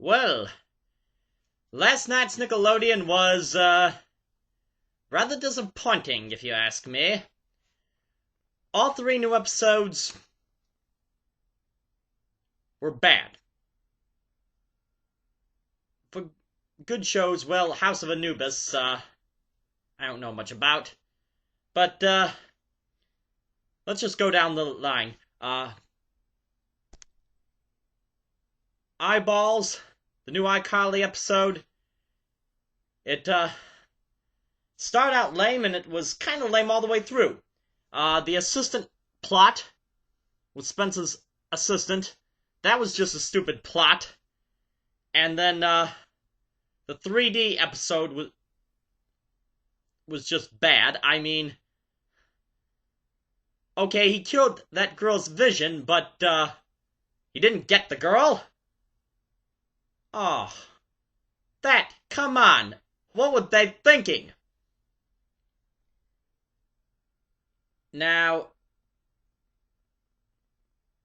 Well, last night's Nickelodeon was, rather disappointing, if you ask me. All three new episodes were bad. For good shows, well, House of Anubis, I don't know much about. But, let's just go down the line. Eyeballs, the new iCarly episode, it, started out lame, and it was kind of lame all the way through. The assistant plot with Spencer's assistant, that was just a stupid plot. And then, the 3D episode was just bad. I mean, okay, he killed that girl's vision, but, he didn't get the girl? Oh, come on. What were they thinking? Now,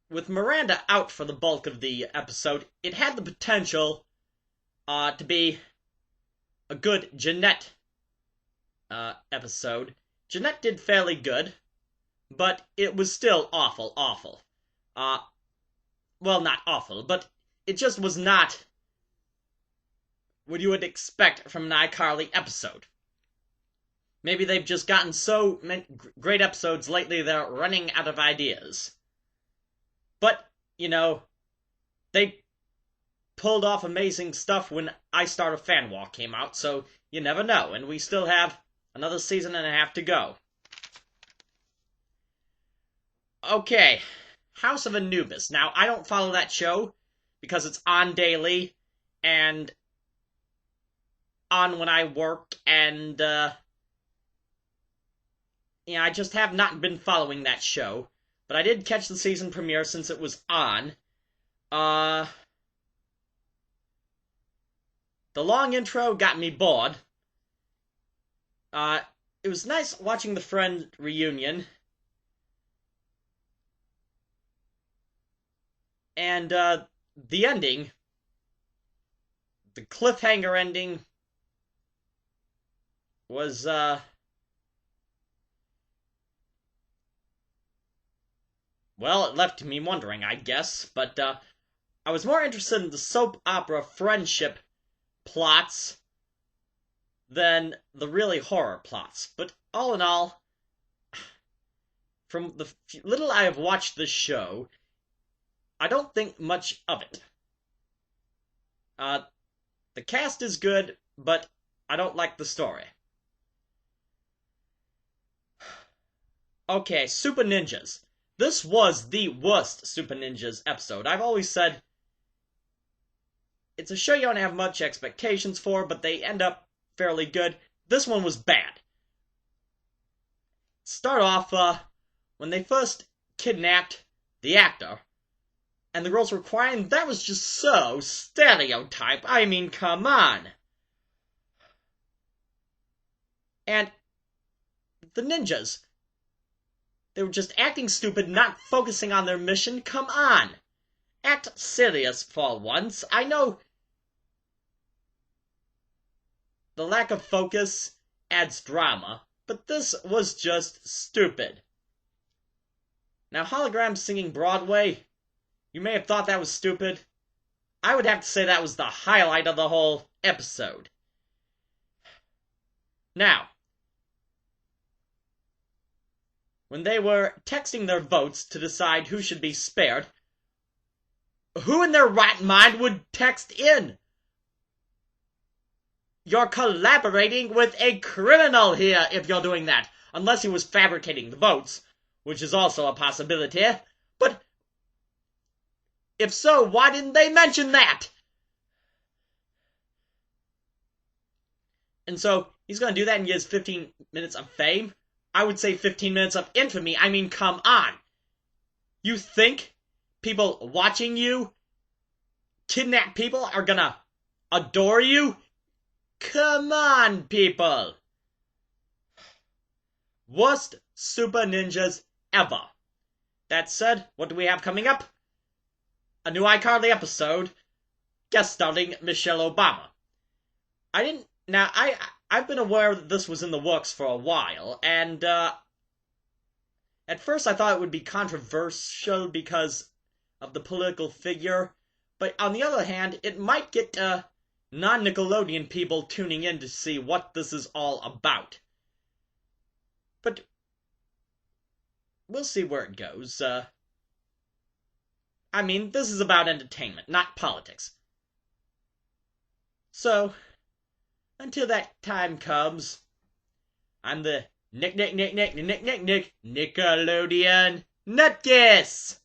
with Miranda out for the bulk of the episode, it had the potential to be a good Jeanette episode. Jeanette did fairly good, but it was still awful. Well, not awful, but it just was not what you would expect from an iCarly episode. Maybe they've just gotten so many great episodes lately they're running out of ideas. But, they pulled off amazing stuff when I Start a Fan Walk came out, so you never know, and we still have another season and a half to go. Okay, House of Anubis. Now, I don't follow that show because it's on daily and on when I work, and I just have not been following that show. But I did catch the season premiere since it was on. The long intro got me bored. It was nice watching the Friend reunion. And, the ending, the cliffhanger ending, was, well, it left me wondering, I guess, but, I was more interested in the soap opera friendship plots than the really horror plots. But all in all, from the little I have watched this show, I don't think much of it. The cast is good, but I don't like the story. Okay, Super Ninjas. This was the worst Super Ninjas episode. I've always said it's a show you don't have much expectations for, but they end up fairly good. This one was bad. Start off, when they first kidnapped the actor, and the girls were crying, that was just so stereotype. I mean, come on. And the ninjas, they were just acting stupid, not focusing on their mission. Come on. Act serious for once. I know the lack of focus adds drama, but this was just stupid. Now, holograms singing Broadway, you may have thought that was stupid. I would have to say that was the highlight of the whole episode. Now, when they were texting their votes to decide who should be spared, who in their right mind would text in? You're collaborating with a criminal here if you're doing that. Unless he was fabricating the votes, which is also a possibility. But if so, why didn't they mention that? And so, he's gonna do that and get his 15 minutes of fame? I would say 15 minutes of infamy. I mean, come on. You think people watching you kidnap people are gonna adore you? Come on, people. Worst Super Ninjas ever. That said, what do we have coming up? A new iCarly episode. guest starring Michelle Obama. I didn't. Now, I've been aware that this was in the works for a while, and at first I thought it would be controversial because of the political figure, but on the other hand, it might get non-Nickelodeon people tuning in to see what this is all about. But we'll see where it goes. I mean, this is about entertainment, not politics. So, until that time comes, I'm the Nickelodeon Nutcase.